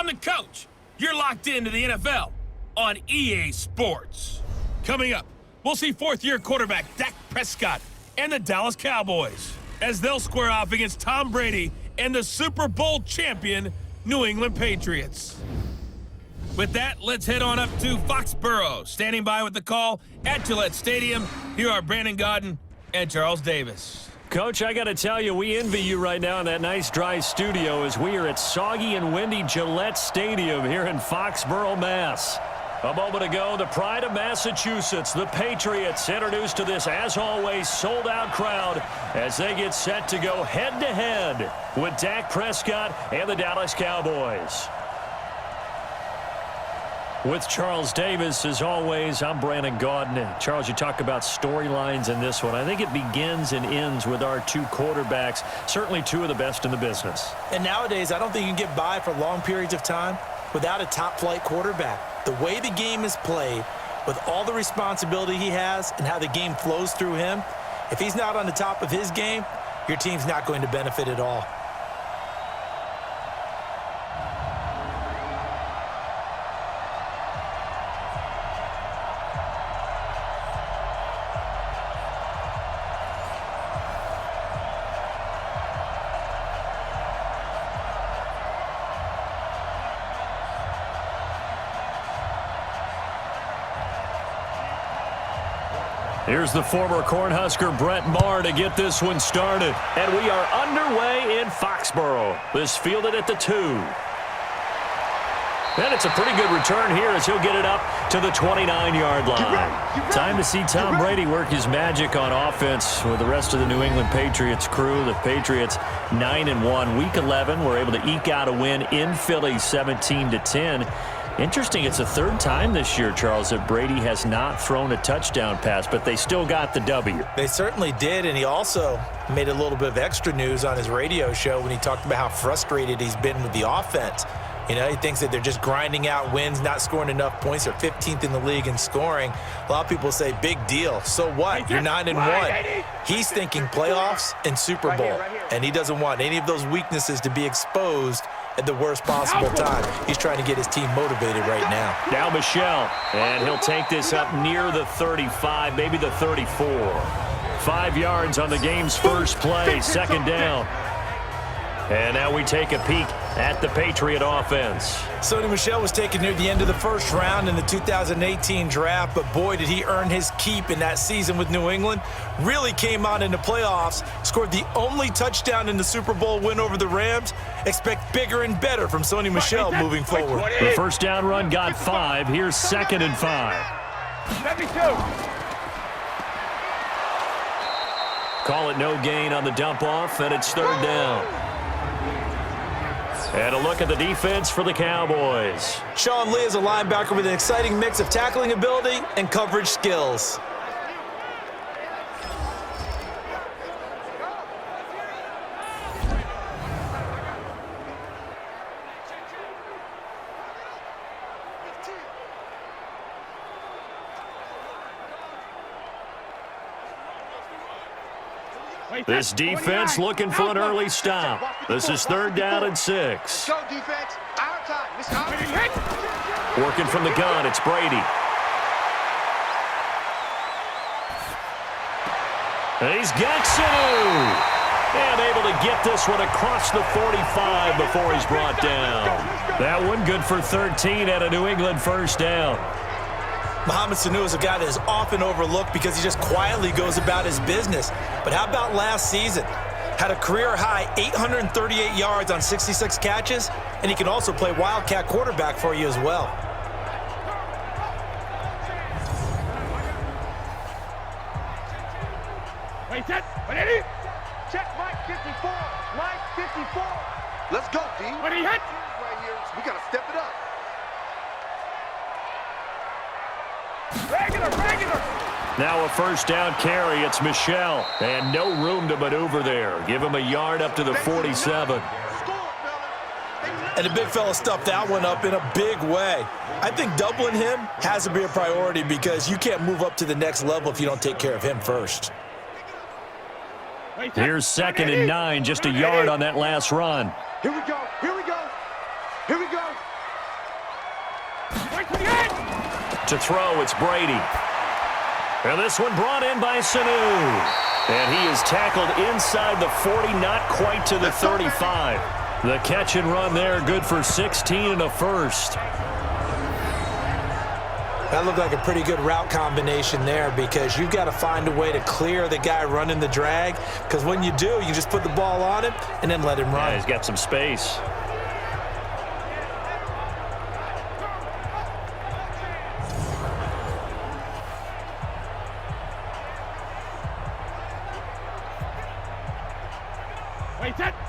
I'm the coach. You're locked into the NFL on EA Sports. Coming up, we'll see fourth-year quarterback Dak Prescott and the Dallas Cowboys as they'll square off against Tom Brady and the Super Bowl champion New England Patriots. With that, let's head on up to Foxborough. Standing by with the call at Gillette Stadium, here are Brandon Gaudin and Charles Davis. Coach, I got to tell you, we envy you right now in that nice dry studio as we are at soggy and windy Gillette Stadium here in Foxborough, Mass. A moment ago, the pride of Massachusetts, the Patriots, introduced to this, as always, sold-out crowd as they get set to go head-to-head with Dak Prescott and the Dallas Cowboys. With Charles Davis, as always, I'm Brandon Gaudin. Charles, you talk about storylines in this one. I think it begins and ends with our two quarterbacks, certainly two of the best in the business. And nowadays, I don't think you can get by for long periods of time without a top-flight quarterback. The way the game is played, with all the responsibility he has and how the game flows through him, if he's not on the top of his game, your team's not going to benefit at all. Here's the former Cornhusker Brett Maher to get this one started. And we are underway in Foxborough. This fielded at the 2. And it's a pretty good return here as he'll get it up to the 29-yard line. Time to see Tom Brady work his magic on offense with the rest of the New England Patriots crew. The Patriots 9-1. Week 11 were able to eke out a win in Philly 17-10. Interesting, it's the third time this year, Charles, that Brady has not thrown a touchdown pass, but they still got the W. They certainly did, and he also made a little bit of extra news on his radio show when he talked about how frustrated he's been with the offense. You know, he thinks that they're just grinding out wins, not scoring enough points. They're 15th in the league in scoring. A lot of people say, big deal. So what? You're 9-1. He's thinking playoffs and Super Bowl, and he doesn't want any of those weaknesses to be exposed at the worst possible time. He's trying to get his team motivated right now. Now Michelle, and he'll take this up near the 35, maybe the 34. 5 yards on the game's first play, second down. And now we take a peek at the Patriot offense. Sony Michel was taken near the end of the first round in the 2018 draft, but boy, did he earn his keep in that season with New England. Really came on in the playoffs, scored the only touchdown in the Super Bowl win over the Rams. Expect bigger and better from Sony Michel moving forward. The first down run got 5. Here's 2nd and 5. Call it no gain on the dump off, and it's 3rd down. And a look at the defense for the Cowboys. Sean Lee is a linebacker with an exciting mix of tackling ability and coverage skills. This defense looking for an early stop. This is 3rd down and 6. Go defense. Our time. Working from the gun, it's Brady. And he's got Sanu. And able to get this one across the 45 before he's brought down. That one good for 13 and a New England first down. Mohamed Sanu is a guy that is often overlooked because he just quietly goes about his business. But how about last season? Had a career-high 838 yards on 66 catches, and he can also play wildcat quarterback for you as well. Check Mike 54. Mike 54. Let's go, D. What do you hit? Right here. We got to step it up. Regular. Now a first down carry. It's Michel. And no room to maneuver there. Give him a yard up to the 47. And the big fella stuffed that one up in a big way. I think doubling him has to be a priority because you can't move up to the next level if you don't take care of him first. Here's 2nd and 9, just a yard on that last run. Here we go. Here we go. To throw, it's Brady. And this one brought in by Sanu. And he is tackled inside the 40, not quite to the 35. The catch and run there, good for 16 and a first. That looked like a pretty good route combination there because you've got to find a way to clear the guy running the drag, because when you do, you just put the ball on him and then let him run. Yeah, he's got some space.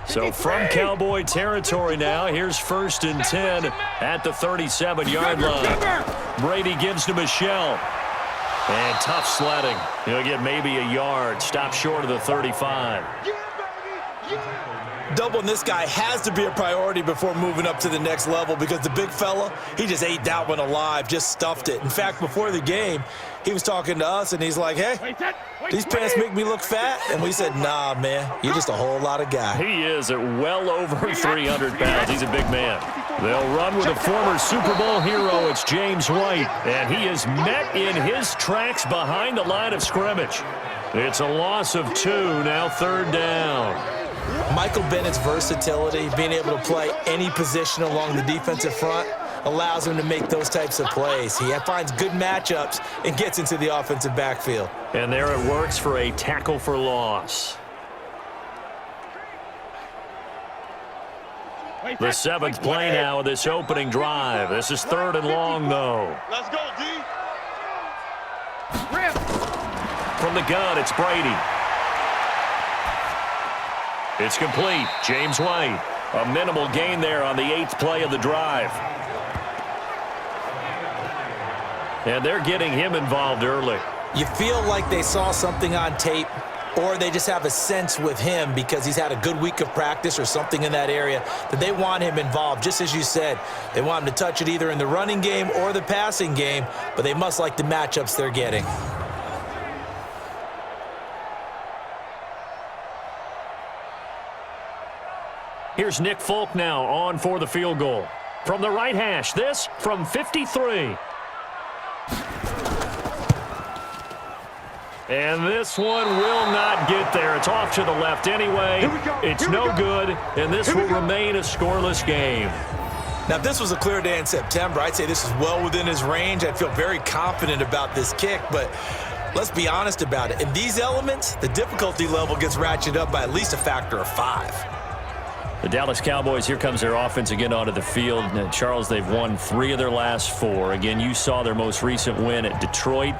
So from Cowboy territory now, here's 1st and 10 at the 37-yard line. Brady gives to Michelle. And tough sledding. He'll get maybe a yard. Stop short of the 35. Doubling this guy has to be a priority before moving up to the next level, because the big fella, he just ate that one alive, just stuffed it. In fact, before the game, he was talking to us, and he's like, hey, these pants make me look fat? And we said, nah, man, you're just a whole lot of guy. He is at well over 300 pounds. He's a big man. They'll run with a former Super Bowl hero. It's James White, and he is met in his tracks behind the line of scrimmage. It's a loss of 2, now 3rd down. Michael Bennett's versatility, being able to play any position along the defensive front, allows him to make those types of plays. He finds good matchups and gets into the offensive backfield. And there it works for a tackle for loss. The 7th play now of this opening drive. This is 3rd and long, though. Let's go, D. From the gun, it's Brady. It's complete. James White. A minimal gain there on the 8th play of the drive. And they're getting him involved early. You feel like they saw something on tape, or they just have a sense with him because he's had a good week of practice or something in that area that they want him involved. Just as you said, they want him to touch it either in the running game or the passing game, but they must like the matchups they're getting. Here's Nick Folk now on for the field goal. From the right hash, this from 53. And this one will not get there. It's off to the left anyway. It's no good, and this will remain a scoreless game. Now, if this was a clear day in September, I'd say this is well within his range. I'd feel very confident about this kick, but let's be honest about it. In these elements, the difficulty level gets ratcheted up by at least a factor of 5. The Dallas Cowboys, here comes their offense again onto the field. And Charles, they've won 3 of their last 4. Again, you saw their most recent win at Detroit.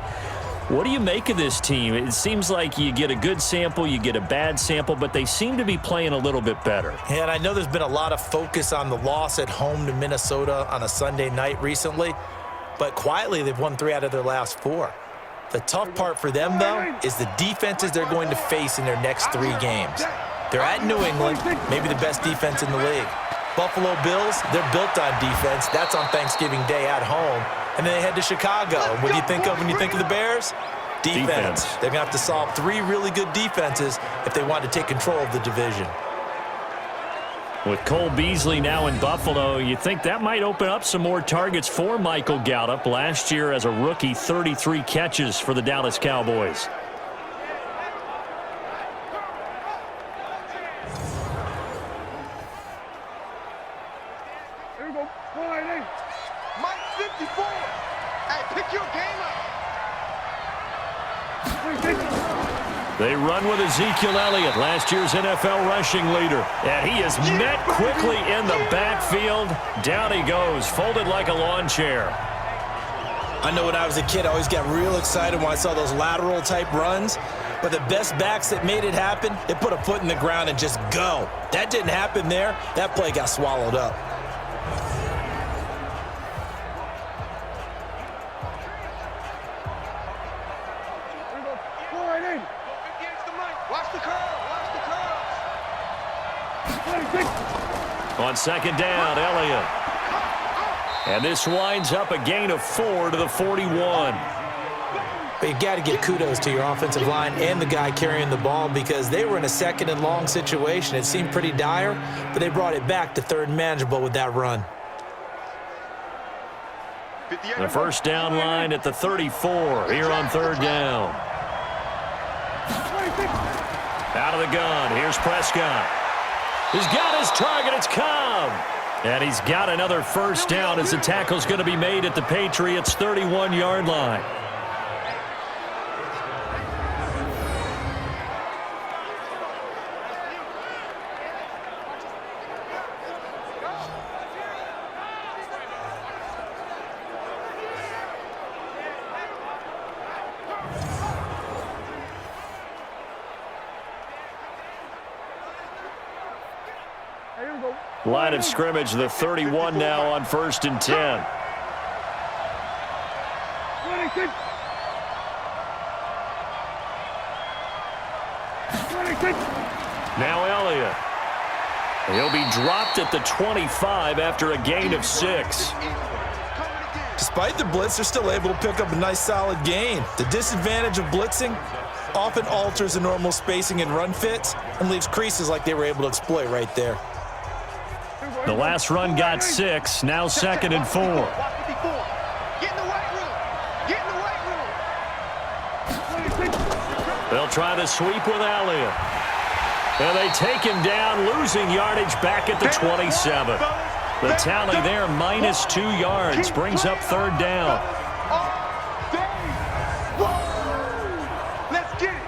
What do you make of this team? It seems like you get a good sample, you get a bad sample, but they seem to be playing a little bit better. And I know there's been a lot of focus on the loss at home to Minnesota on a Sunday night recently, but quietly they've won 3 out of their last 4. The tough part for them, though, is the defenses they're going to face in their next 3 games. They're at New England, maybe the best defense in the league. Buffalo Bills, they're built on defense. That's on Thanksgiving Day at home. And then they head to Chicago. What do you think of when you think of the Bears? Defense. They're going to have to solve 3 really good defenses if they want to take control of the division. With Cole Beasley now in Buffalo, you think that might open up some more targets for Michael Gallup. Last year as a rookie, 33 catches for the Dallas Cowboys. Mike 54. Hey, pick your game up. They run with Ezekiel Elliott, last year's NFL rushing leader. And he is met quickly in the backfield. Down he goes, folded like a lawn chair. I know when I was a kid, I always got real excited when I saw those lateral type runs. But the best backs that made it happen, they put a foot in the ground and just go. That didn't happen there. That play got swallowed up. Watch the curl. Watch the curl. On 2nd down, Elliott. And this winds up a gain of 4 to the 41. But you got to give kudos to your offensive line and the guy carrying the ball, because they were in a 2nd and long situation. It seemed pretty dire, but they brought it back to 3rd and manageable with that run. The first down line at the 34 here on third down. Out of the gun. Here's Prescott. He's got his target. It's Cobb. And he's got another first down as the tackle's going to be made at the Patriots' 31-yard line. Line of scrimmage, the 31 now on 1st and 10. Now Elliott. He'll be dropped at the 25 after a gain of 6. Despite the blitz, they're still able to pick up a nice solid gain. The disadvantage of blitzing often alters the normal spacing and run fits and leaves creases like they were able to exploit right there. The last run got 6, now 2nd and 4. They'll try the sweep with Elliott. And they take him down, losing yardage back at the 27. The tally there, -2 yards, brings up third down. Let's get it.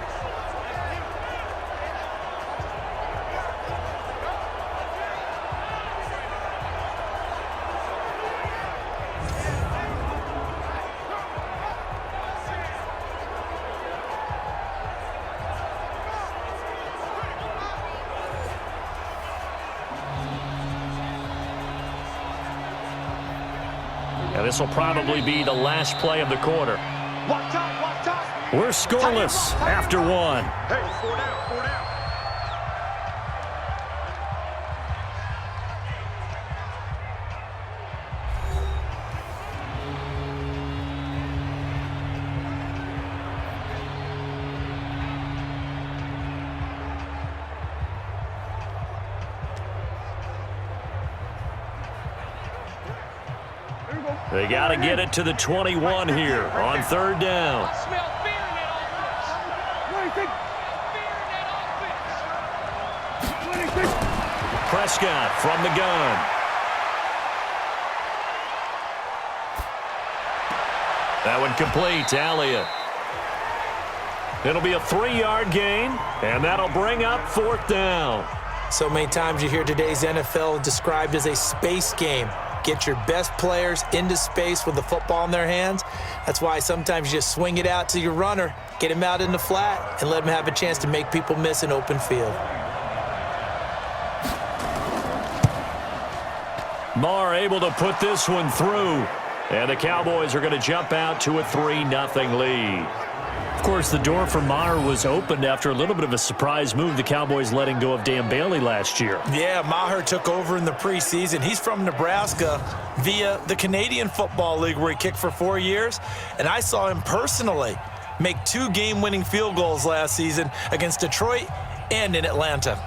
And this will probably be the last play of the quarter. Watch out, watch out. We're scoreless after 1. Hey, 4 down, 4 down. They got to get it to the 21 here on third down. I smell fear in that offense. Prescott from the gun. That one complete to Elliott. It'll be a 3-yard gain, and that'll bring up 4th down. So many times you hear today's NFL described as a space game. Get your best players into space with the football in their hands. That's why sometimes you just swing it out to your runner, get him out in the flat, and let him have a chance to make people miss an open field. Maher able to put this one through. And the Cowboys are going to jump out to a 3-0 lead. Of course, the door for Maher was opened after a little bit of a surprise move, the Cowboys letting go of Dan Bailey last year. Yeah, Maher took over in the preseason. He's from Nebraska via the Canadian Football League where he kicked for 4 years. And I saw him personally make 2 game-winning field goals last season against Detroit and in Atlanta.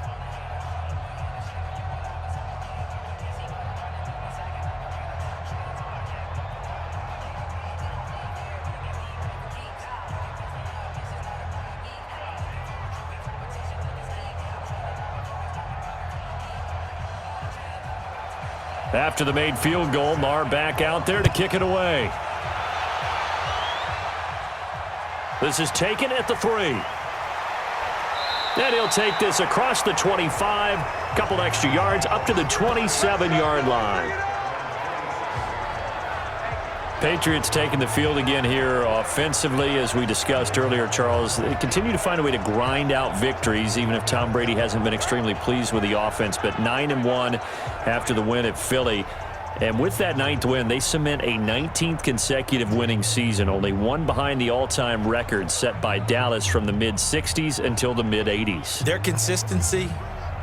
After the made field goal, Maher back out there to kick it away. This is taken at the 3. And he'll take this across the 25, couple extra yards up to the 27-yard line. Patriots taking the field again here offensively, as we discussed earlier, Charles. They continue to find a way to grind out victories, even if Tom Brady hasn't been extremely pleased with the offense. But 9-1 after the win at Philly. And with that 9th win, they cement a 19th consecutive winning season, only one behind the all-time record set by Dallas from the mid-'60s until the mid-'80s. Their consistency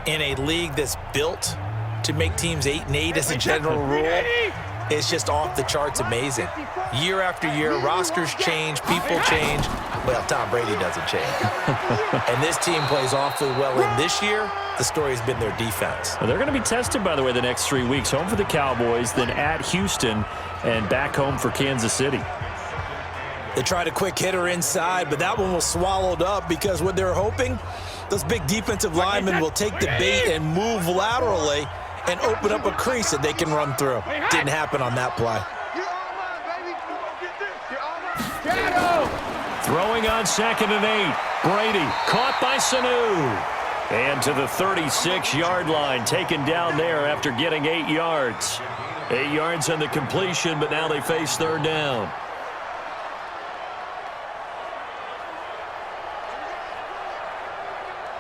in a league that's built to make teams 8-8 as a general rule It's just off the charts amazing. Year after year, rosters change, people change. Well, Tom Brady doesn't change. And this team plays awfully well. And this year, the story has been their defense. Well, they're going to be tested, by the way, the next 3 weeks. Home for the Cowboys, then at Houston, and back home for Kansas City. They tried a quick hitter inside, but that one was swallowed up because what they're hoping, those big defensive linemen will take the bait and move laterally and open up a crease that they can run through. Didn't happen on that play. Throwing on 2nd and 8. Brady caught by Sanu. And to the 36-yard line, taken down there after getting 8 yards. 8 yards on the completion, but now they face 3rd down.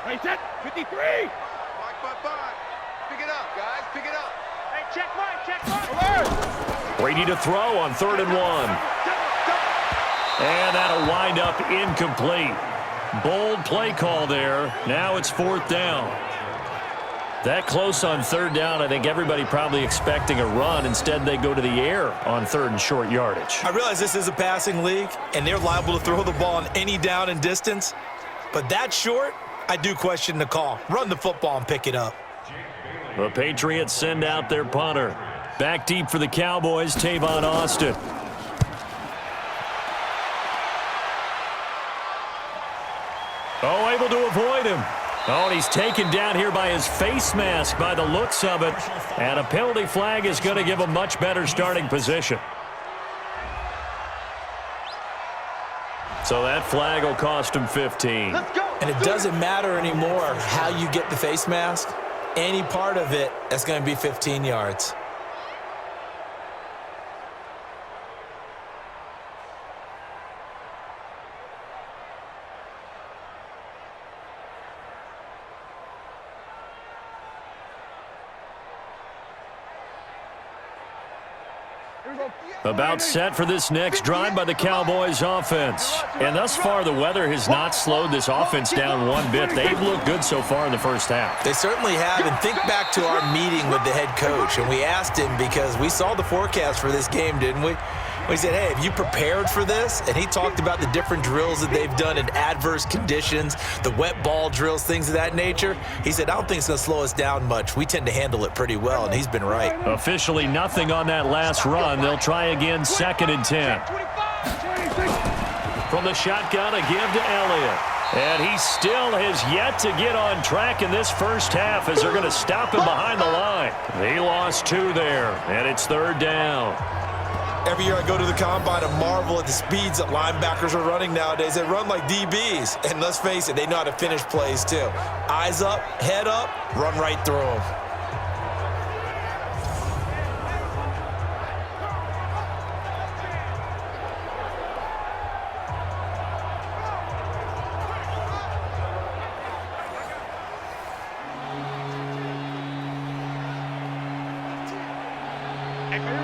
Hey, set, 53. 5, 5. Pick it up, guys. Pick it up. Hey, check mine. Brady to throw on 3rd and 1. And that'll wind up incomplete. Bold play call there. Now it's 4th down. That close on 3rd down, I think everybody probably expecting a run. Instead, they go to the air on 3rd and short yardage. I realize this is a passing league, and they're liable to throw the ball on any down and distance. But that short, I do question the call. Run the football and pick it up. The Patriots send out their punter. Back deep for the Cowboys, Tavon Austin. Oh, able to avoid him. Oh, and he's taken down here by his face mask by the looks of it. And a penalty flag is going to give a much better starting position. So that flag will cost him 15. And it doesn't matter anymore how you get the face mask. Any part of it, that's going to be 15 yards. About set for this next drive by the Cowboys offense. And thus far, the weather has not slowed this offense down one bit. They've looked good so far in the first half. They certainly have. And think back to our meeting with the head coach. And we asked him because we saw the forecast for this game, didn't we? We said, hey, have you prepared for this? And he talked about the different drills that they've done in adverse conditions, the wet ball drills, things of that nature. He said, I don't think it's going to slow us down much. We tend to handle it pretty well, and he's been right. Officially nothing on that last run. They'll try again 2nd and 10. From the shotgun, a give to Elliott. And he still has yet to get on track in this first half as they're going to stop him behind the line. He lost 2 there, and it's 3rd down. Every year I go to the combine and marvel at the speeds that linebackers are running nowadays. They run like DBs. And let's face it, they know how to finish plays too. Eyes up, head up, run right through them.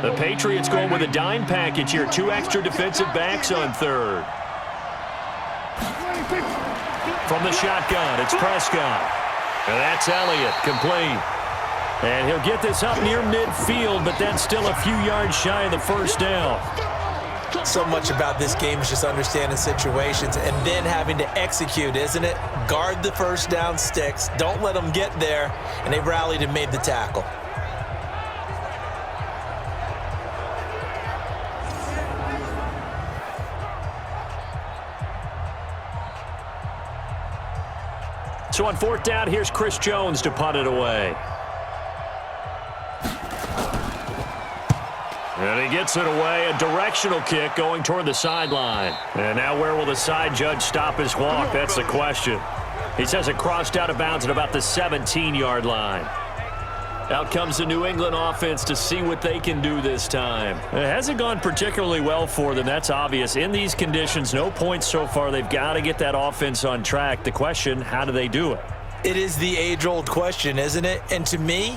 The Patriots going with a dime package here. 2 extra defensive backs on 3rd. From the shotgun, it's Prescott. And that's Elliott, complete. And he'll get this up near midfield, but that's still a few yards shy of the first down. So much about this game is just understanding situations and then having to execute, isn't it? Guard the first down sticks. Don't let them get there. And they rallied and made the tackle. So on 4th down, here's Chris Jones to punt it away. And he gets it away, a directional kick going toward the sideline. And now where will the side judge stop his walk? That's the question. He says it crossed out of bounds at about the 17-yard line. Out comes the New England offense to see what they can do this time. It hasn't gone particularly well for them, that's obvious. In these conditions, no points so far. They've got to get that offense on track. The question, how do they do it? It is the age-old question, isn't it? And to me,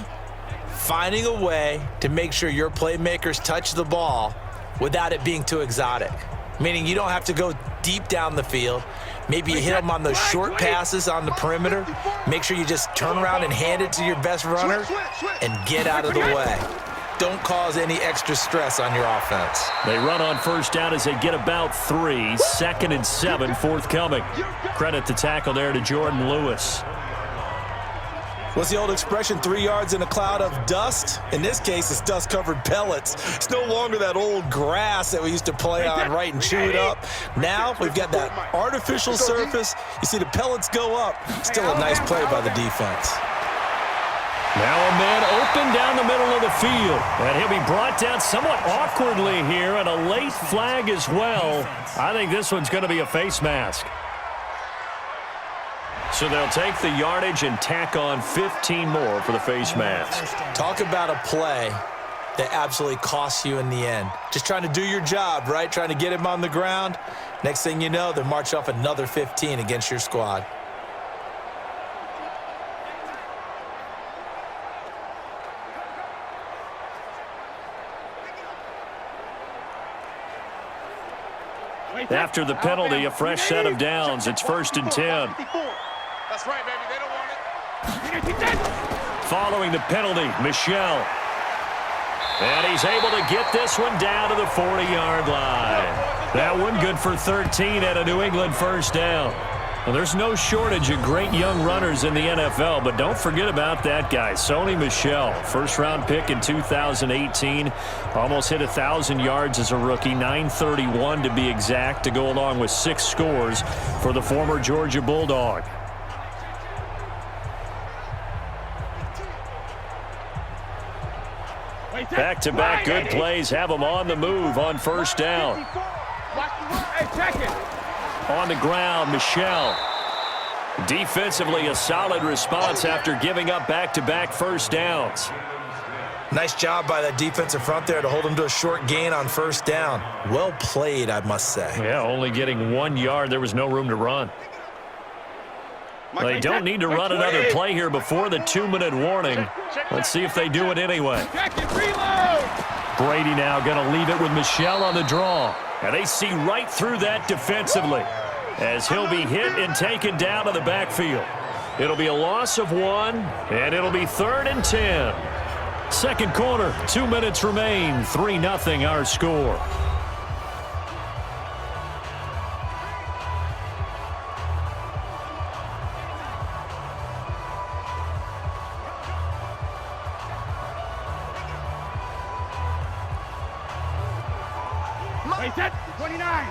finding a way to make sure your playmakers touch the ball without it being too exotic. Meaning you don't have to go deep down the field. Maybe you hit them on those short passes on the perimeter. Make sure you just turn around and hand it to your best runner and get out of the way. don't cause any extra stress on your offense. They run on first down as they get about 3. 2nd and 7 forthcoming. Credit the tackle there to Jordan Lewis. What's the old expression, 3 yards in a cloud of dust? In this case, it's dust-covered pellets. It's no longer that old grass that we used to play on, right, and chew it up. Now we've got that artificial surface. You see the pellets go up. Still a nice play by the defense. Now a man open down the middle of the field. And he'll be brought down somewhat awkwardly here, and a late flag as well. I think this one's going to be a face mask. So they'll take the yardage and tack on 15 more for the face mask. Talk about a play that absolutely costs you in the end. Just trying to do your job, right? Trying to get him on the ground. Next thing you know, they're marching off another 15 against your squad. After the penalty, a fresh set of downs. It's 1st and 10. That's right, baby. They don't want it. Following the penalty, Michel. And he's able to get this one down to the 40-yard line. That one good for 13 at a New England first down. Well, there's no shortage of great young runners in the NFL, but don't forget about that guy, Sony Michel. First-round pick in 2018. Almost hit 1,000 yards as a rookie, 931 to be exact, to go along with 6 scores for the former Georgia Bulldog. Back-to-back good plays have them on the move on first down. On the ground, Michel. Defensively, a solid response after giving up back-to-back first downs. Nice job by that defensive front there to hold them to a short gain on first down. Well played, I must say. Yeah, only getting 1 yard. There was no room to run. They don't need to run another play here before the 2-minute warning. Let's see if they do it anyway. Brady now going to leave it with Michel on the draw. And they see right through that defensively as he'll be hit and taken down to the backfield. It'll be a loss of 1, and it'll be 3rd and 10. Second quarter, 2 minutes remain, 3-0 our score.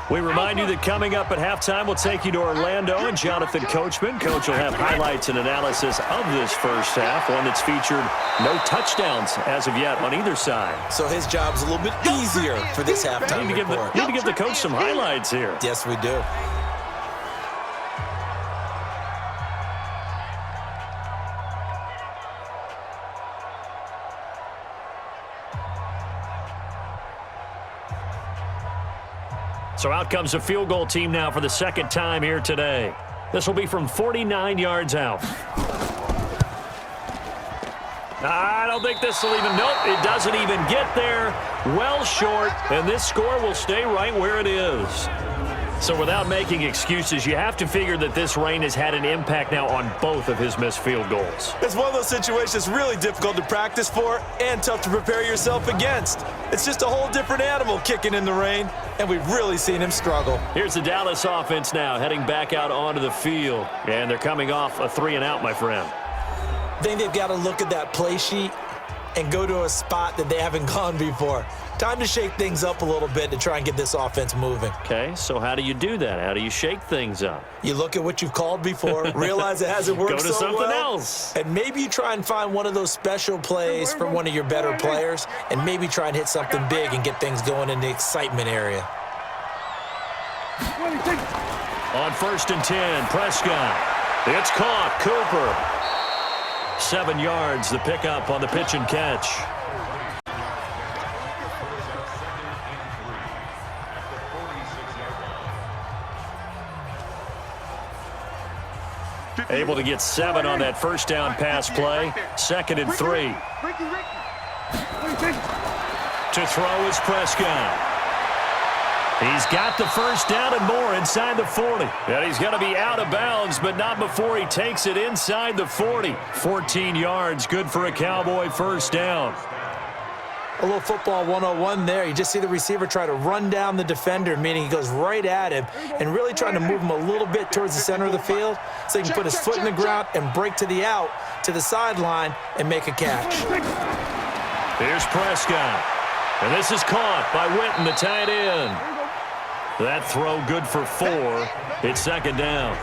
We remind you that coming up at halftime, we'll take you to Orlando and Jonathan Coachman. Coach will have highlights and analysis of this first half, one that's featured no touchdowns as of yet on either side. So his job's a little bit easier for this halftime report. Need to give the coach some highlights here. Yes, we do. So out comes a field goal team now for the second time here today. This will be from 49 yards out. I don't think this will even, nope, it doesn't even get there. Well short, and this score will stay right where it is. So without making excuses, you have to figure that this rain has had an impact now on both of his missed field goals. It's one of those situations really difficult to practice for and tough to prepare yourself against. It's just a whole different animal kicking in the rain, and we've really seen him struggle. Here's the Dallas offense now heading back out onto the field, and they're coming off a 3-and-out, my friend. I think they've got to look at that play sheet and go to a spot that they haven't gone before. Time to shake things up a little bit to try and get this offense moving. Okay, so how do you do that? How do you shake things up? You look at what you've called before, realize it hasn't worked so well. Go to something else. And maybe you try and find one of those special plays from one of your better players, and maybe try and hit something big and get things going in the excitement area. On 1st and 10, Prescott. It's caught. Cooper. 7 yards, the pickup on the pitch and catch. Able to get 7 on that first down pass play. 2nd and 3. To throw is Prescott. He's got the first down and more inside the 40. And he's going to be out of bounds, but not before he takes it inside the 40. 14 yards, good for a Cowboy first down. A little football 101 there. You just see the receiver try to run down the defender, meaning he goes right at him and really trying to move him a little bit towards the center of the field so he can put his foot in the ground and break to the out, to the sideline, and make a catch. Here's Prescott. And this is caught by Witten, the tight end. That throw good for 4. It's second down.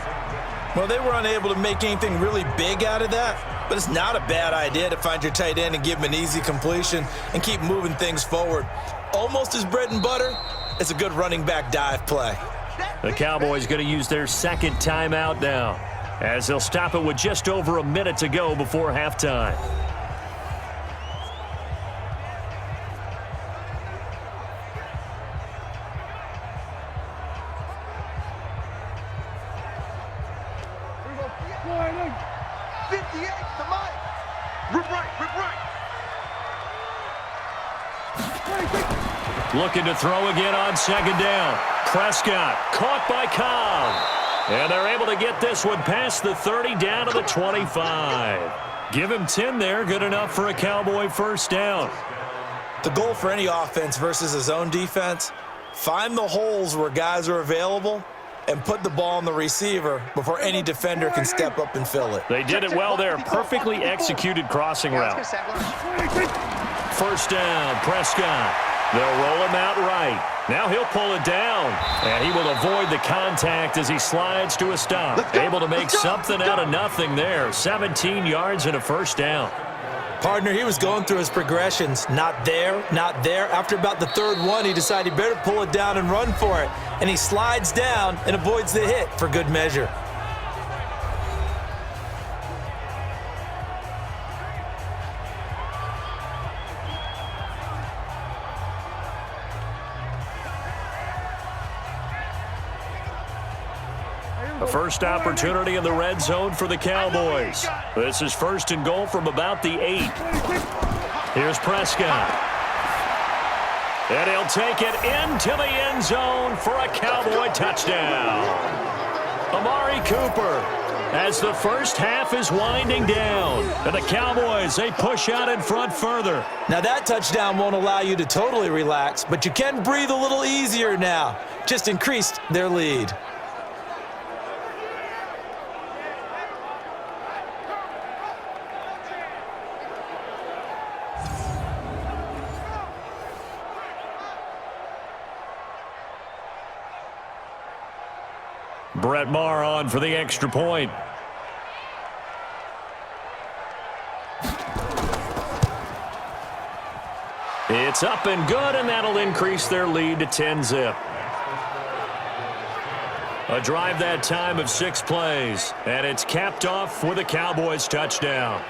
Well, they were unable to make anything really big out of that, but it's not a bad idea to find your tight end and give him an easy completion and keep moving things forward. Almost as bread and butter, it's a good running back dive play. The Cowboys going to use their second timeout now, as they'll stop it with just over a minute to go before halftime. Looking to throw again on second down. Prescott caught by Cobb. And they're able to get this one past the 30 down to the 25. Give him 10 there. Good enough for a Cowboy first down. The goal for any offense versus a zone defense, find the holes where guys are available and put the ball on the receiver before any defender can step up and fill it. They did it well there. Perfectly executed crossing route. First down, Prescott. They'll roll him out right. Now he'll pull it down, and he will avoid the contact as he slides to a stop. Able to make something out of nothing there. 17 yards and a first down. Partner, he was going through his progressions. Not there, not there. After about the third one, he decided he better pull it down and run for it. And he slides down and avoids the hit for good measure. A first opportunity in the red zone for the Cowboys. This is first and goal from about the 8. Here's Prescott. And he'll take it into the end zone for a Cowboy touchdown. Amari Cooper, as the first half is winding down. And the Cowboys, they push out in front further. Now that touchdown won't allow you to totally relax, but you can breathe a little easier now. Just increased their lead. Brett Maher on for the extra point. It's up and good, and that'll increase their lead to 10-zip. A drive that time of 6 plays, and it's capped off with a Cowboys touchdown.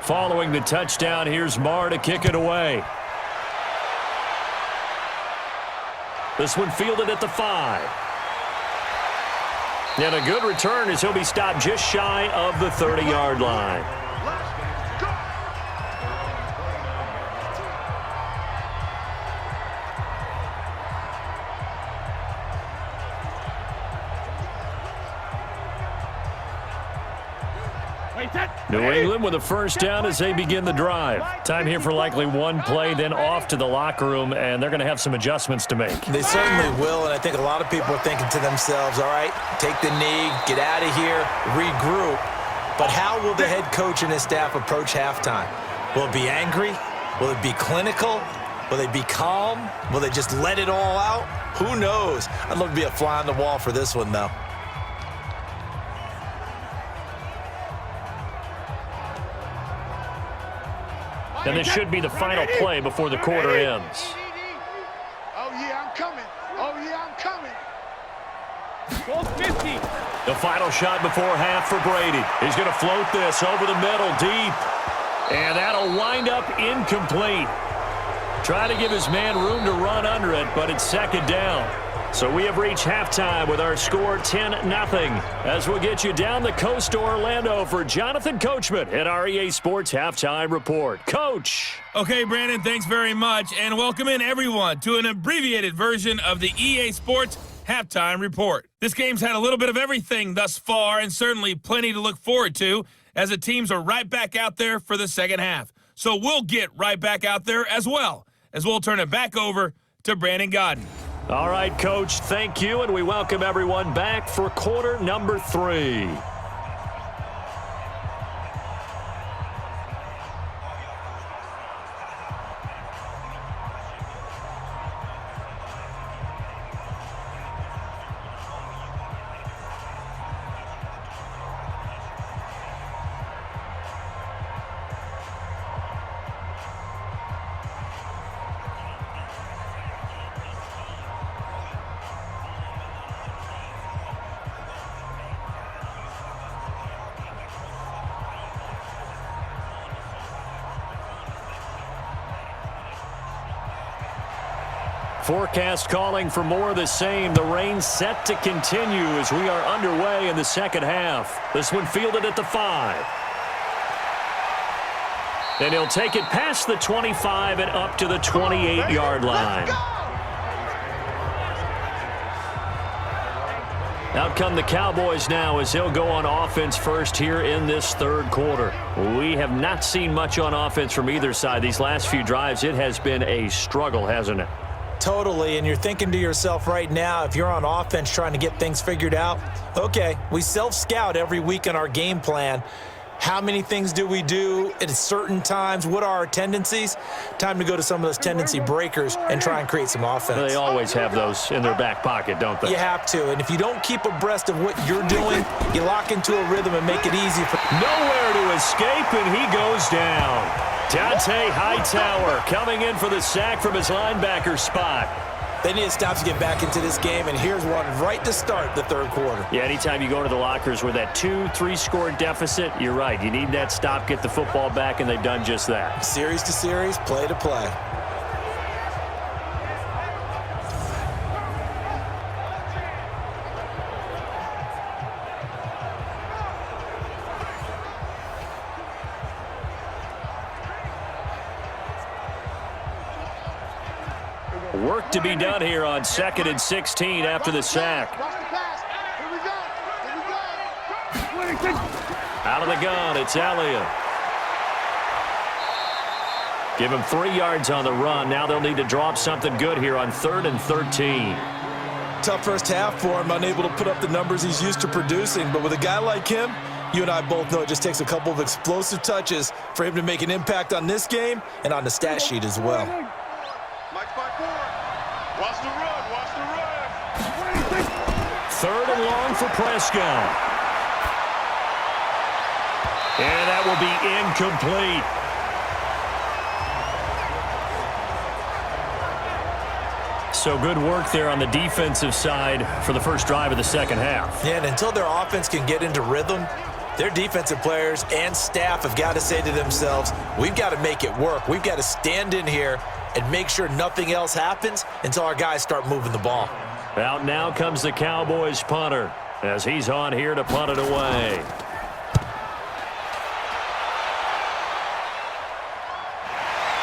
Following the touchdown, here's Maher to kick it away. This one fielded at the 5. And a good return as he'll be stopped just shy of the 30-yard line. New England with a first down as they begin the drive. Time here for likely one play, then off to the locker room, and they're going to have some adjustments to make. They certainly will, and I think a lot of people are thinking to themselves, all right, take the knee, get out of here, regroup. But how will the head coach and his staff approach halftime? Will it be angry? Will it be clinical? Will they be calm? Will they just let it all out? Who knows? I'd love to be a fly on the wall for this one, though. And this should be the final play before the quarter ends. Oh, yeah, I'm coming. Oh, yeah, I'm coming. 12-50. The final shot before half for Brady. He's going to float this over the middle, deep. And that'll wind up incomplete. Try to give his man room to run under it, but it's second down. So we have reached halftime with our score 10-0. As we'll get you down the coast to Orlando for Jonathan Coachman at our EA Sports Halftime Report. Coach. Okay, Brandon, thanks very much. And welcome in, everyone, to an abbreviated version of the EA Sports Halftime Report. This game's had a little bit of everything thus far, and certainly plenty to look forward to, as the teams are right back out there for the second half. So we'll get right back out there as well, as we'll turn it back over to Brandon Godden. All right, Coach, thank you, and we welcome everyone back for quarter number 3. Forecast calling for more of the same. The rain set to continue as we are underway in the second half. This one fielded at the 5. And he'll take it past the 25 and up to the 28-yard line. Out come the Cowboys now as they'll go on offense first here in this third quarter. We have not seen much on offense from either side. These last few drives, it has been a struggle, hasn't it? Totally, and you're thinking to yourself right now, if you're on offense trying to get things figured out, okay, we self-scout every week in our game plan. How many things do we do at certain times? What are our tendencies? Time to go to some of those tendency breakers and try and create some offense. They always have those in their back pocket, don't they? You have to, and if you don't keep abreast of what you're doing, you lock into a rhythm and make it easy. Nowhere to escape, and he goes down. Dante Hightower coming in for the sack from his linebacker spot. They need to stop to get back into this game, and here's one right to start the third quarter. Yeah, anytime you go to the lockers with that 2-3 score deficit, you're right. You need that stop, get the football back, and they've done just that. Series to series, play to play. Work to be done here on 2nd and 16 after the sack. Out of the gun, it's Elliott. Give him 3 yards on the run. Now they'll need to drop something good here on 3rd and 13. Tough first half for him, unable to put up the numbers he's used to producing. But with a guy like him, you and I both know it just takes a couple of explosive touches for him to make an impact on this game and on the stat sheet as well. Watch the run, watch the run. 3rd and long for Prescott. And that will be incomplete. So good work there on the defensive side for the first drive of the second half. Yeah, and until their offense can get into rhythm, their defensive players and staff have got to say to themselves, we've got to make it work. We've got to stand in here and make sure nothing else happens until our guys start moving the ball. Out now comes the Cowboys punter as he's on here to punt it away.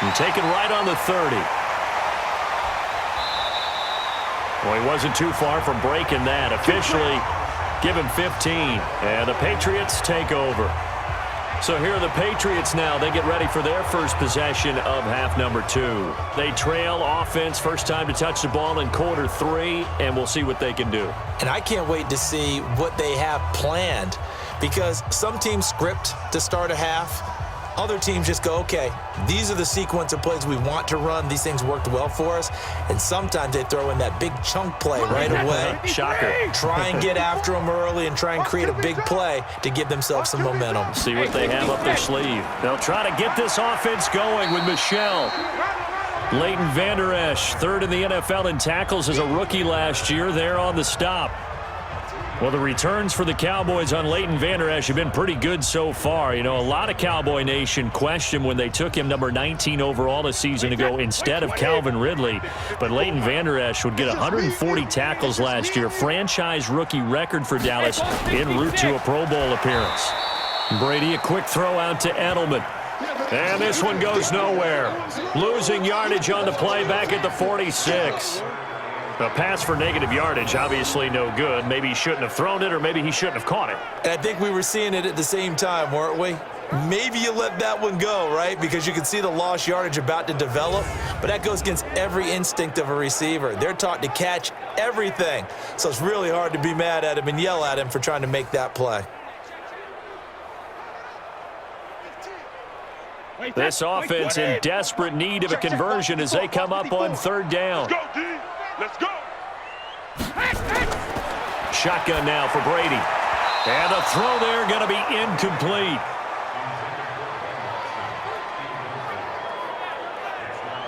And taken right on the 30. Well, he wasn't too far from breaking that. Officially, give him 15. And the Patriots take over. So here are the Patriots now. They get ready for their first possession of half number 2. They trail offense, first time to touch the ball in quarter 3, and we'll see what they can do. And I can't wait to see what they have planned, because some teams script to start a half. Other teams just go, okay, these are the sequence of plays we want to run. These things worked well for us. And sometimes they throw in that big chunk play right away. Shocker. Try and get after them early and try and create a big play to give themselves some momentum. See what they have up their sleeve. They'll try to get this offense going with Michel. Leighton Vander Esch, 3rd in the NFL in tackles as a rookie last year. There on the stop. Well, the returns for the Cowboys on Leighton Vander Esch have been pretty good so far. You know, a lot of Cowboy Nation questioned when they took him number 19 overall a season ago instead of Calvin Ridley. But Leighton Vander Esch would get 140 tackles last year, franchise rookie record for Dallas, en route to a Pro Bowl appearance. Brady, a quick throw out to Edelman. And this one goes nowhere. Losing yardage on the play back at the 46. A pass for negative yardage, obviously no good. Maybe he shouldn't have thrown it, or maybe he shouldn't have caught it. And I think we were seeing it at the same time, weren't we? Maybe you let that one go, right? Because you can see the lost yardage about to develop. But that goes against every instinct of a receiver. They're taught to catch everything. So it's really hard to be mad at him and yell at him for trying to make that play. This offense in desperate need of a conversion as they come up on third down. Let's go, D. Let's go. Shotgun now for Brady. And a throw there going to be incomplete.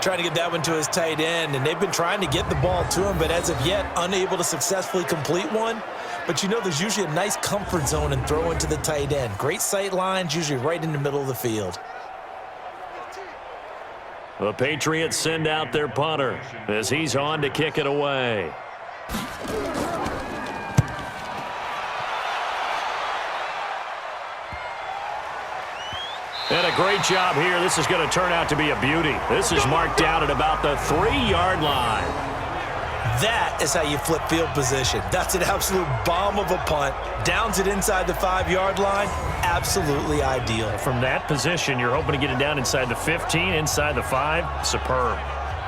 Trying to get that one to his tight end, and they've been trying to get the ball to him, but as of yet, unable to successfully complete one. But you know, there's usually a nice comfort zone in throwing to the tight end. Great sight lines, usually right in the middle of the field. The Patriots send out their punter as he's on to kick it away. And a great job here. This is going to turn out to be a beauty. This is marked down at about the 3-yard line. That is how you flip field position. That's an absolute bomb of a punt. Downs it inside the 5-yard line. Absolutely ideal. From that position, you're hoping to get it down inside the 15, inside the 5. Superb.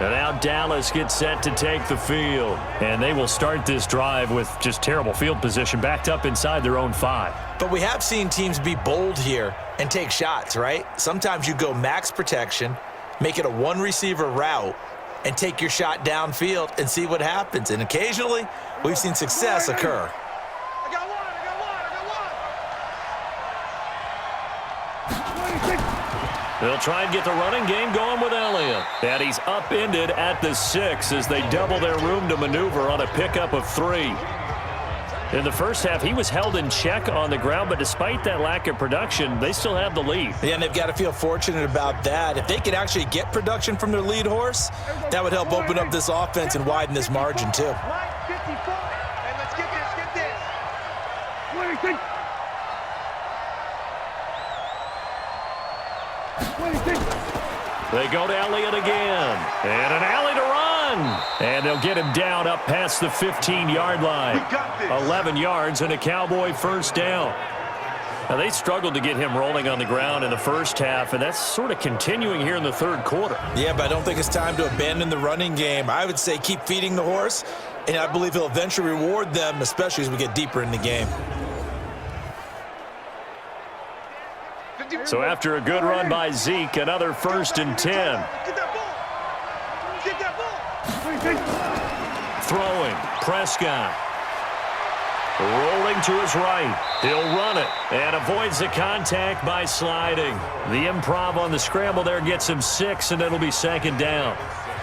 And now Dallas gets set to take the field. And they will start this drive with just terrible field position, backed up inside their own 5. But we have seen teams be bold here and take shots, right? Sometimes you go max protection, make it a one-receiver route, and take your shot downfield and see what happens. And occasionally, we've seen success occur. I got one. They'll try and get the running game going with Elliott. And he's upended at the 6 as they double their room to maneuver on a pickup of 3. In the first half, he was held in check on the ground, but despite that lack of production, they still have the lead. Yeah, and they've got to feel fortunate about that. If they could actually get production from their lead horse, that would help open up this offense and widen this margin too. Mike 54. And let's get this. They go to Elliott again. And an alley to run. And they'll get him down up past the 15-yard line. 11 yards and a Cowboy first down. Now, they struggled to get him rolling on the ground in the first half, and that's sort of continuing here in the third quarter. Yeah, but I don't think it's time to abandon the running game. I would say keep feeding the horse, and I believe he'll eventually reward them, especially as we get deeper in the game. So after a good run by Zeke, another 1st and 10. Get that ball. Throwing, Prescott. Rolling to his right. He'll run it and avoids the contact by sliding. The improv on the scramble there gets him 6, and it'll be 2nd down.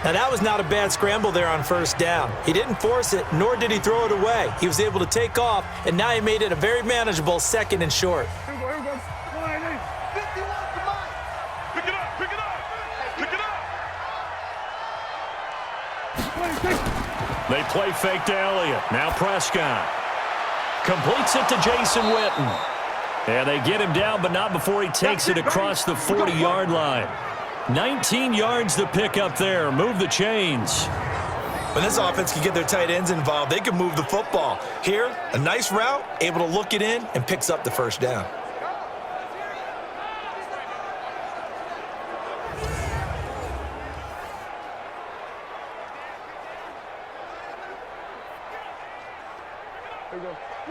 Now, that was not a bad scramble there on 1st down. He didn't force it, nor did he throw it away. He was able to take off, and now he made it a very manageable 2nd and short. They play fake to Elliott. Now Prescott. Completes it to Jason Witten. And they get him down, but not before he takes it across the 40-yard line. 19 yards to pick up there. Move the chains. When this offense can get their tight ends involved, they can move the football. Here, a nice route, able to look it in, and picks up the 1st down.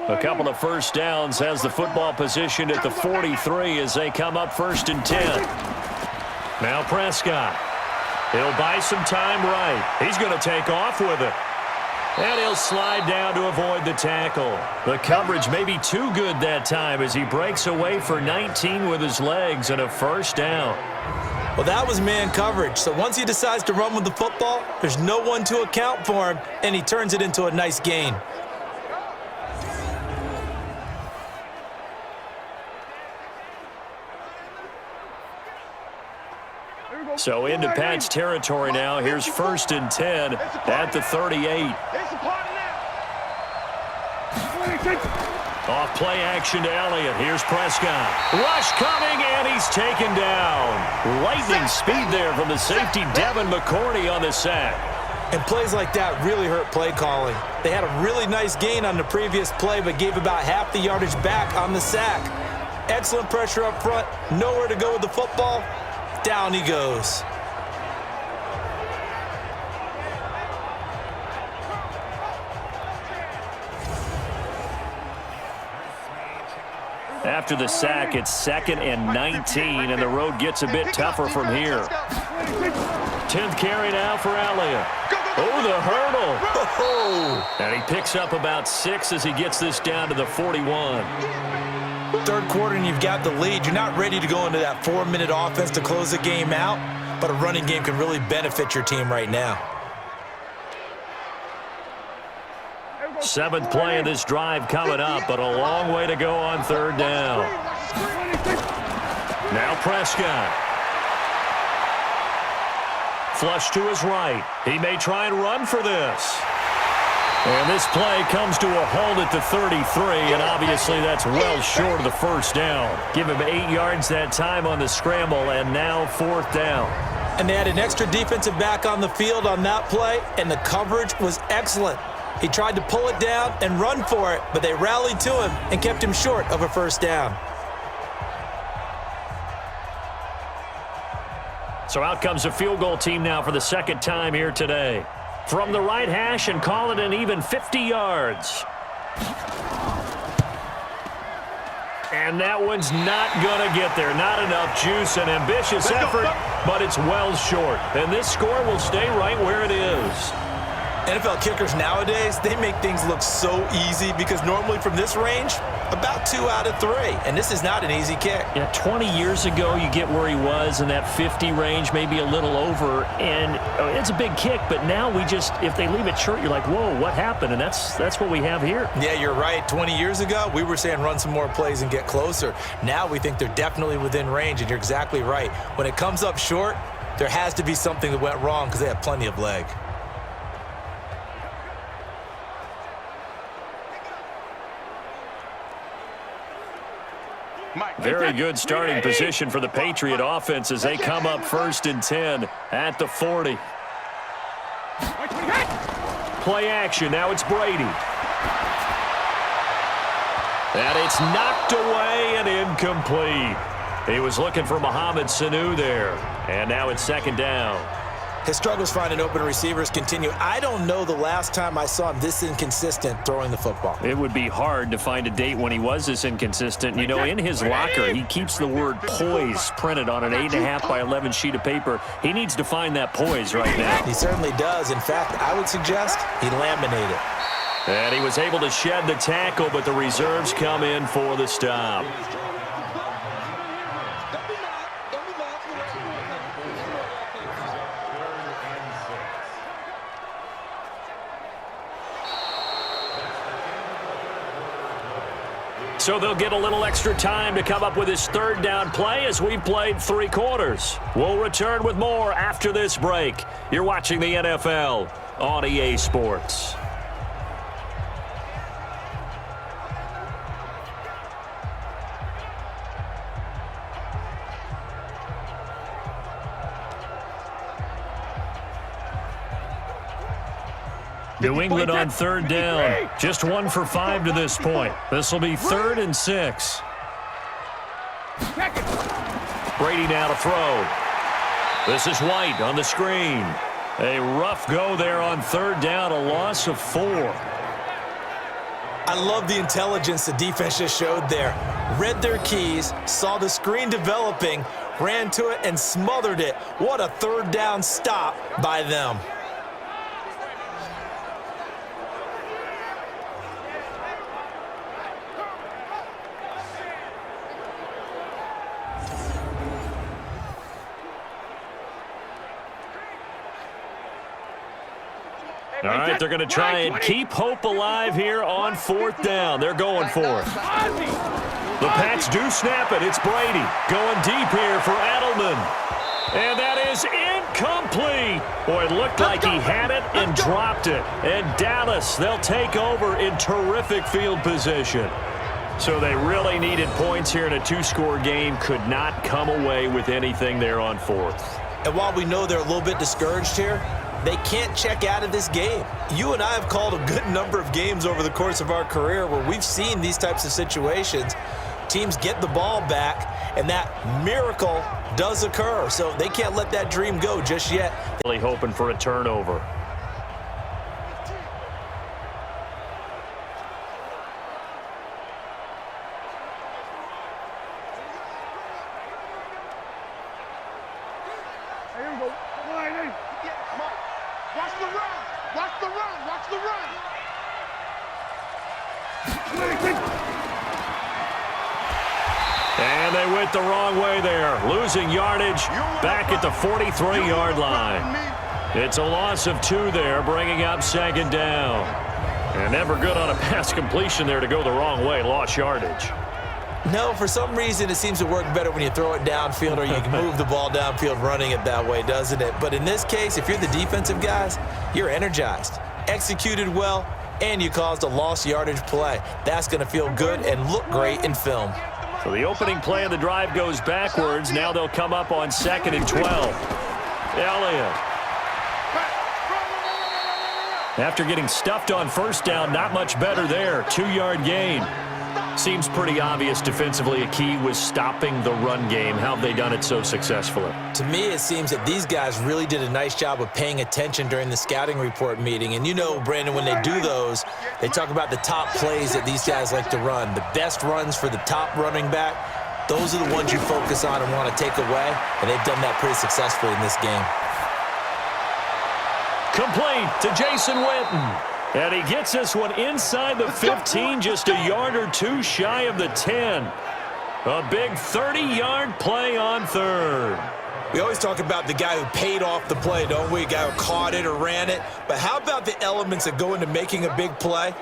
A couple of 1st downs has the football positioned at the 43 as they come up 1st and 10. Now Prescott. He'll buy some time right. He's going to take off with it. And he'll slide down to avoid the tackle. The coverage may be too good that time as he breaks away for 19 with his legs and a 1st down. Well, that was man coverage. So once he decides to run with the football, there's no one to account for him, and he turns it into a nice gain. So into Pat's territory now. Here's 1st and 10 at the 38. Off play action to Elliott. Here's Prescott. Rush coming, and he's taken down. Lightning speed there from the safety, Devin McCourty, on the sack. And plays like that really hurt play calling. They had a really nice gain on the previous play, but gave about half the yardage back on the sack. Excellent pressure up front. Nowhere to go with the football. Down he goes. After the sack, it's 2nd and 19, and the road gets a bit tougher from here. 10th carry now for Elliott. Oh, the hurdle. Oh. And he picks up about 6 as he gets this down to the 41. Third quarter and you've got the lead. You're not ready to go into that 4-minute offense to close the game out, but a running game can really benefit your team right now. 7th play of this drive coming up, but a long way to go on 3rd down. Now Prescott. Flush to his right. He may try and run for this. And this play comes to a halt at the 33, and obviously that's well short of the 1st down. Give him 8 yards that time on the scramble, and now 4th down. And they had an extra defensive back on the field on that play, and the coverage was excellent. He tried to pull it down and run for it, but they rallied to him and kept him short of a 1st down. So out comes a field goal team now for the 2nd time here today. From the right hash, and call it an even 50 yards. And that one's not going to get there. Not enough juice. An ambitious effort, but it's well short. And this score will stay right where it is. NFL kickers nowadays, they make things look so easy because normally from this range, about 2 out of 3. And this is not an easy kick. Yeah, 20 years ago, you get where he was in that 50 range, maybe a little over. And it's a big kick, but now we just, if they leave it short, you're like, whoa, what happened? And that's what we have here. Yeah, you're right. 20 years ago, we were saying run some more plays and get closer. Now we think they're definitely within range, and you're exactly right. When it comes up short, there has to be something that went wrong because they have plenty of leg. Very good starting position for the Patriot offense as they come up 1st and 10 at the 40. Play action. Now it's Brady. And it's knocked away and incomplete. He was looking for Mohamed Sanu there. And now it's 2nd down. His struggles finding open receivers continue. I don't know the last time I saw him this inconsistent throwing the football. It would be hard to find a date when he was this inconsistent. You know, in his locker, he keeps the word poise printed on an 8.5 by 11 sheet of paper. He needs to find that poise right now. He certainly does. In fact, I would suggest he laminated. And he was able to shed the tackle, but the reserves come in for the stop. So they'll get a little extra time to come up with his 3rd down play as we've played 3 quarters. We'll return with more after this break. You're watching the NFL on EA Sports. New England on 3rd down. Just 1 for 5 to this point. This will be 3rd and 6. Brady now to throw. This is White on the screen. A rough go there on 3rd down, a loss of 4. I love the intelligence the defense just showed there. Read their keys, saw the screen developing, ran to it, and smothered it. What a 3rd down stop by them. All right, they're going to try and keep hope alive here on 4th down. They're going for it. The Pats do snap it. It's Brady going deep here for Edelman. And that is incomplete. Boy, it looked like he had it and dropped it. And Dallas, they'll take over in terrific field position. So they really needed points here in a two-score game. Could not come away with anything there on fourth. And while we know they're a little bit discouraged here, they can't check out of this game. You and I have called a good number of games over the course of our career where we've seen these types of situations. Teams get the ball back, and that miracle does occur. So they can't let that dream go just yet. Really hoping for a turnover. Watch the run! Watch the run! Watch the run! And they went the wrong way there. Losing yardage back at the 43-yard line. It's a loss of 2 there, bringing up second down. And never good on a pass completion there to go the wrong way. Lost yardage. No, for some reason it seems to work better when you throw it downfield or you can move the ball downfield running it that way, doesn't it? But in this case, if you're the defensive guys, you're energized, executed well, and you caused a lost yardage play. That's going to feel good and look great in film. So the opening play of the drive goes backwards. Now they'll come up on 2nd and 12. Elliott. After getting stuffed on first down, not much better there. 2-yard gain. Seems pretty obvious defensively a key was stopping the run game. How have they done it so successfully? To me, it seems that these guys really did a nice job of paying attention during the scouting report meeting. And you know, Brandon, when they do those, they talk about the top plays that these guys like to run. The best runs for the top running back, those are the ones you focus on and want to take away. And they've done that pretty successfully in this game. Complete to Jason Witten. And he gets this one inside the 15, just a yard or 2 shy of the 10. A big 30-yard play on third. We always talk about the guy who paid off the play, don't we? A guy who caught it or ran it. But how about the elements that go into making a big play?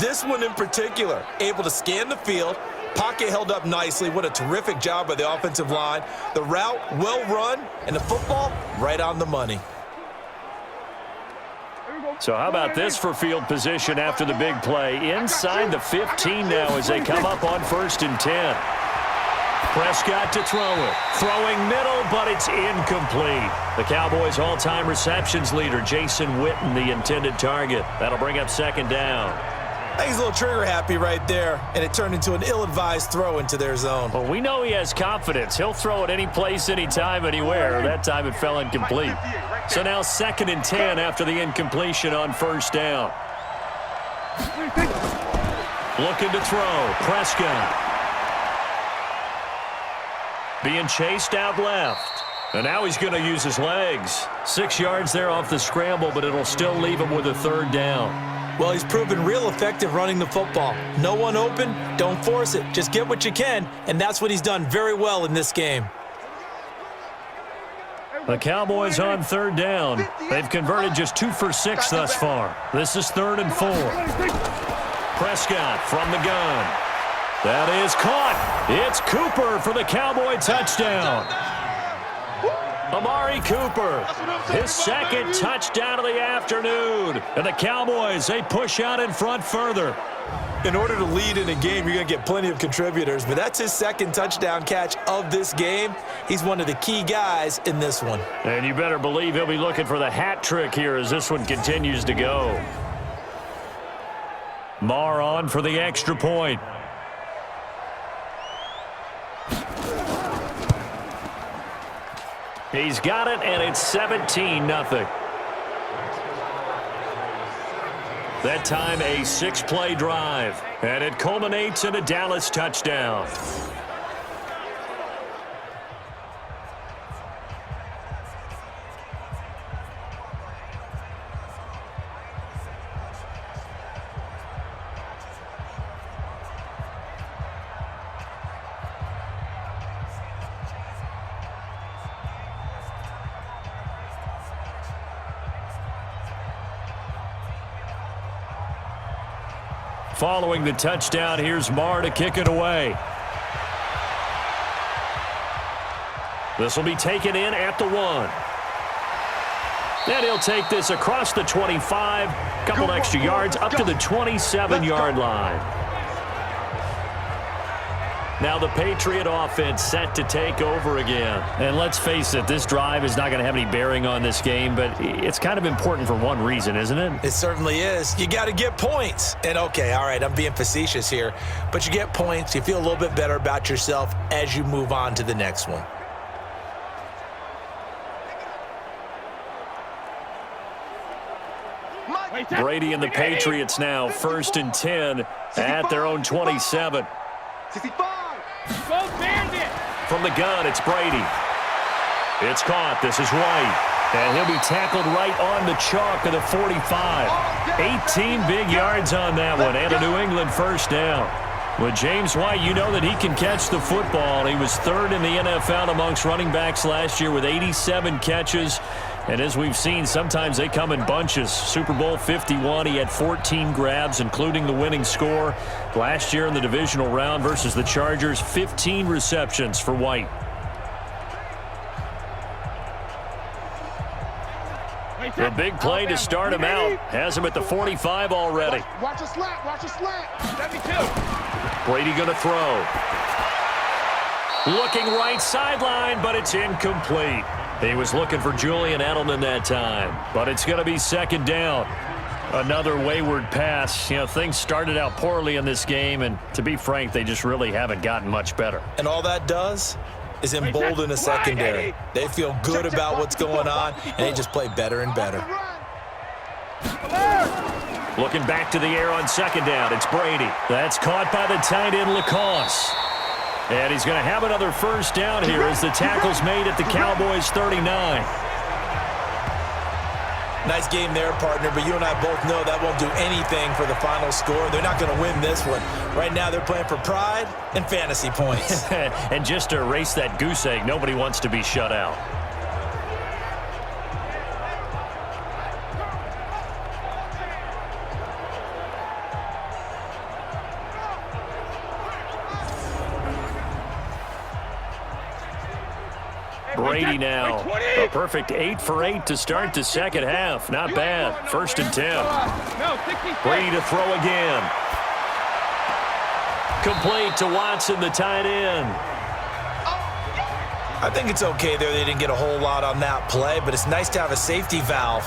This one in particular, able to scan the field, pocket held up nicely. What a terrific job by the offensive line. The route well run, and the football right on the money. So how about this for field position after the big play? Inside the 15 now as they come up on 1st and 10. Prescott to throw it. Throwing middle, but it's incomplete. The Cowboys' all-time receptions leader, Jason Witten, the intended target. That'll bring up 2nd down. I think he's a little trigger happy right there, and it turned into an ill-advised throw into their zone. Well, we know he has confidence. He'll throw it any place, anytime, anywhere. That time it fell incomplete. So now 2nd and 10 after the incompletion on 1st down. Looking to throw. Prescott. Being chased out left. And now he's going to use his legs. 6 yards there off the scramble, but it'll still leave him with a 3rd down. Well, he's proven real effective running the football. No one open, don't force it. Just get what you can, and that's what he's done very well in this game. The Cowboys on 3rd down. They've converted just 2 for 6 thus far. This is 3rd and 4. Prescott from the gun. That is caught. It's Cooper for the Cowboy touchdown. Amari Cooper, his 2nd touchdown of the afternoon. And the Cowboys, they push out in front further. In order to lead in a game, you're going to get plenty of contributors, but that's his 2nd touchdown catch of this game. He's one of the key guys in this one. And you better believe he'll be looking for the hat trick here as this one continues to go. Marr on for the extra point. He's got it, and it's 17-0. That time a 6-play drive, and it culminates in a Dallas touchdown. Following the touchdown, here's Marr to kick it away. This will be taken in at the 1. And he'll take this across the 25, couple extra yards, up to the 27-yard line. Now the Patriot offense set to take over again. And let's face it, this drive is not going to have any bearing on this game, but it's kind of important for one reason, isn't it? It certainly is. You got to get points. And okay, all right, I'm being facetious here, but you get points. You feel a little bit better about yourself as you move on to the next one. Brady and the Patriots now, 1st and 10 at their own 27. 65. Go Bandit! From the gun, it's Brady. It's caught. This is White. And he'll be tackled right on the chalk of the 45. 18 big yards on that one, and a New England first down. With James White, you know that he can catch the football. He was 3rd in the NFL amongst running backs last year with 87 catches. And as we've seen, sometimes they come in bunches. Super Bowl 51, he had 14 grabs, including the winning score. Last year in the divisional round versus the Chargers, 15 receptions for White. The big play to start him out. Has him at the 45 already. Watch a slant. Watch a slant. 72. Brady going to throw. Looking right sideline, but it's incomplete. He was looking for Julian Edelman that time, but it's going to be 2nd down. Another wayward pass. You know, things started out poorly in this game, and to be frank, they just really haven't gotten much better. And all that does is embolden the secondary. They feel good about what's going on, and they just play better and better. Looking back to the air on 2nd down, it's Brady. That's caught by the tight end, Lacoste. And he's going to have another first down here as the tackle's made at the Cowboys 39. Nice game there, partner, but you and I both know that won't do anything for the final score. They're not going to win this one. Right now they're playing for pride and fantasy points. And just to erase that goose egg, nobody wants to be shut out. Brady now, a perfect 8 for 8 to start the second half. Not bad. 1st and 10. Brady to throw again. Complete to Watson, the tight end. I think it's okay there. They didn't get a whole lot on that play, but it's nice to have a safety valve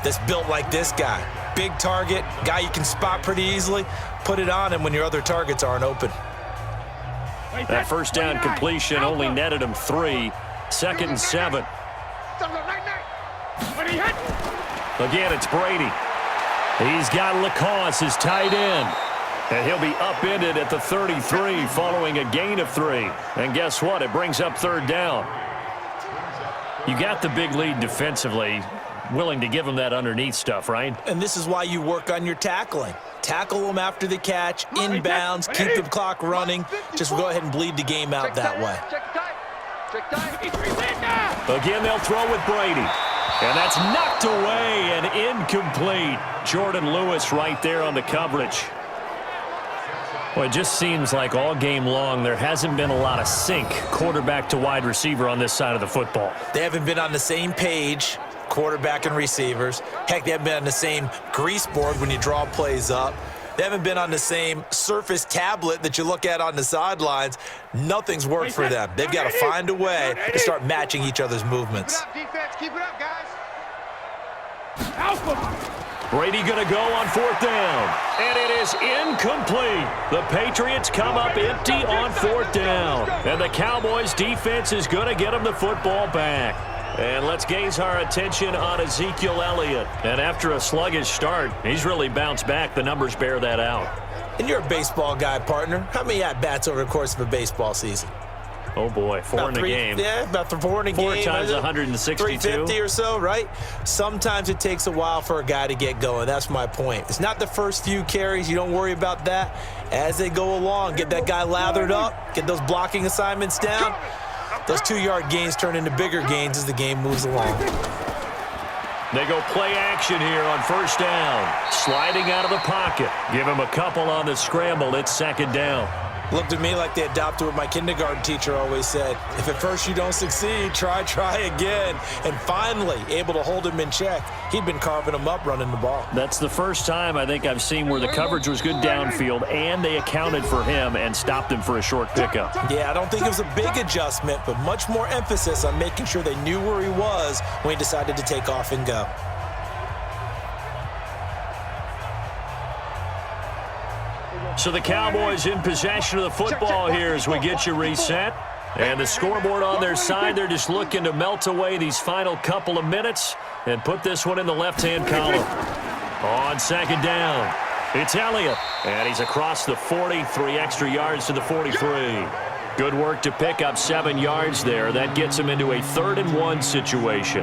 that's built like this guy. Big target, guy you can spot pretty easily. Put it on him when your other targets aren't open. That first down completion only netted him 3. 2nd and 7. Again, it's Brady. He's got Lacoste, his tight end. And he'll be upended at the 33 following a gain of 3. And guess what? It brings up 3rd down. You got the big lead defensively. Willing to give him that underneath stuff, right? And this is why you work on your tackling. Tackle them after the catch, inbounds, keep the clock running. Just go ahead and bleed the game out that way. Again, they'll throw with Brady. And that's knocked away and incomplete. Jordan Lewis right there on the coverage. Well, it just seems like all game long there hasn't been a lot of sync quarterback to wide receiver on this side of the football. They haven't been on the same page, quarterback and receivers. Heck, they haven't been on the same grease board when you draw plays up. They haven't been on the same Surface tablet that you look at on the sidelines. Nothing's worked for them. They've got to find a way to start matching each other's movements. Keep it up, defense. Keep it up, guys. Brady going to go on 4th down. And it is incomplete. The Patriots come up empty on 4th down. And the Cowboys defense is going to get them the football back. And let's gaze our attention on Ezekiel Elliott. And after a sluggish start, he's really bounced back. The numbers bear that out. And you're a baseball guy, partner. How many at-bats over the course of a baseball season? Oh, boy, 4 in a game. Yeah, about 4 in a game. 4 times 162. 350 or so, right? Sometimes it takes a while for a guy to get going. That's my point. It's not the first few carries. You don't worry about that. As they go along, get that guy lathered up, get those blocking assignments down. Those 2-yard gains turn into bigger gains as the game moves along. They go play action here on 1st down. Sliding out of the pocket. Give him a couple on the scramble. It's 2nd down. Looked at me like they adopted what my kindergarten teacher always said. If at first you don't succeed, try again. And finally, able to hold him in check. He'd been carving him up running the ball. That's the first time I think I've seen where the coverage was good downfield and they accounted for him and stopped him for a short pickup. Yeah, I don't think it was a big adjustment, but much more emphasis on making sure they knew where he was when he decided to take off and go. So the Cowboys in possession of the football here as we get you reset. And the scoreboard on their side, they're just looking to melt away these final couple of minutes and put this one in the left-hand column. On second down, it's Elliott. And he's across the 40, 3 extra yards to the 43. Good work to pick up 7 yards there. That gets him into a 3rd-and-1 situation.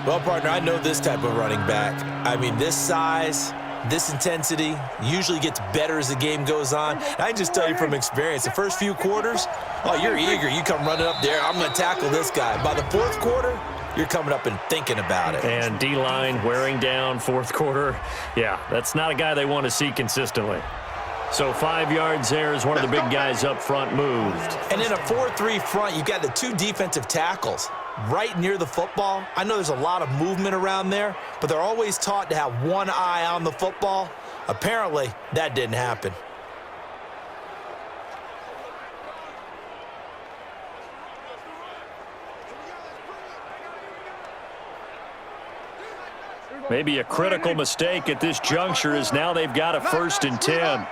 Well, partner, I know this type of running back. I mean, this size, this intensity usually gets better as the game goes on. And I can just tell you from experience, the first few quarters, oh, you're eager. You come running up there, I'm going to tackle this guy. By the 4th quarter, you're coming up and thinking about it. And D-line wearing down 4th quarter. Yeah, that's not a guy they want to see consistently. So 5 yards there as one of the big guys up front moved. And in a 4-3 front, you've got the 2 defensive tackles right near the football. I know there's a lot of movement around there, but they're always taught to have one eye on the football. Apparently, that didn't happen. Maybe a critical mistake at this juncture is now they've got a 1st and 10.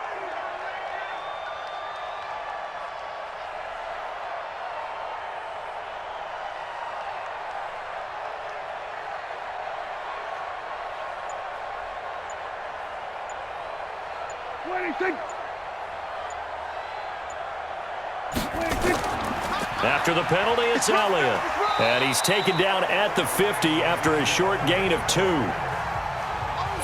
After the penalty, it's Elliott. And he's taken down at the 50 after a short gain of 2.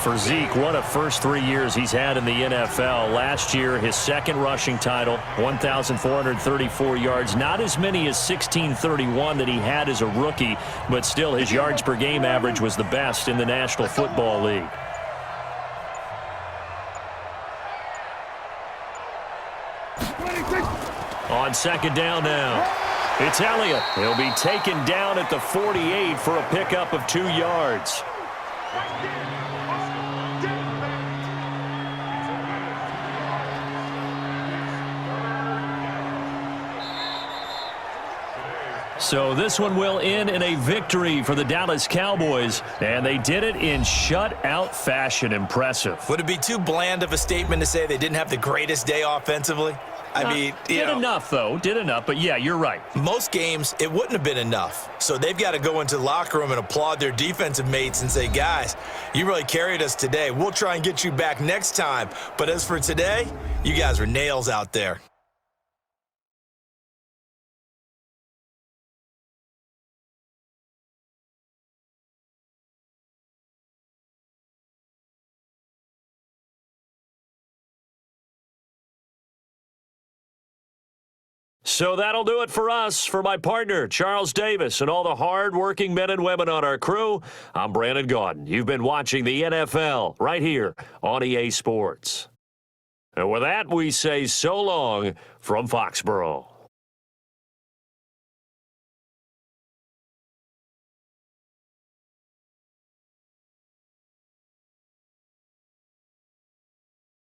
For Zeke, what a first 3 years he's had in the NFL. Last year, his 2nd rushing title, 1,434 yards. Not as many as 1,631 that he had as a rookie, but still his yards per game average was the best in the National Football League. On second down now, it's Elliott. He'll be taken down at the 48 for a pickup of 2 yards. So this one will end in a victory for the Dallas Cowboys, and they did it in shutout fashion. Impressive. Would it be too bland of a statement to say they didn't have the greatest day offensively? I mean, did enough, though. Did enough, but yeah, you're right. Most games, it wouldn't have been enough. So they've got to go into the locker room and applaud their defensive mates and say, guys, you really carried us today. We'll try and get you back next time. But as for today, you guys are nails out there. So that'll do it for us. For my partner, Charles Davis, and all the hard-working men and women on our crew, I'm Brandon Gaudin. You've been watching the NFL right here on EA Sports. And with that, we say so long from Foxborough.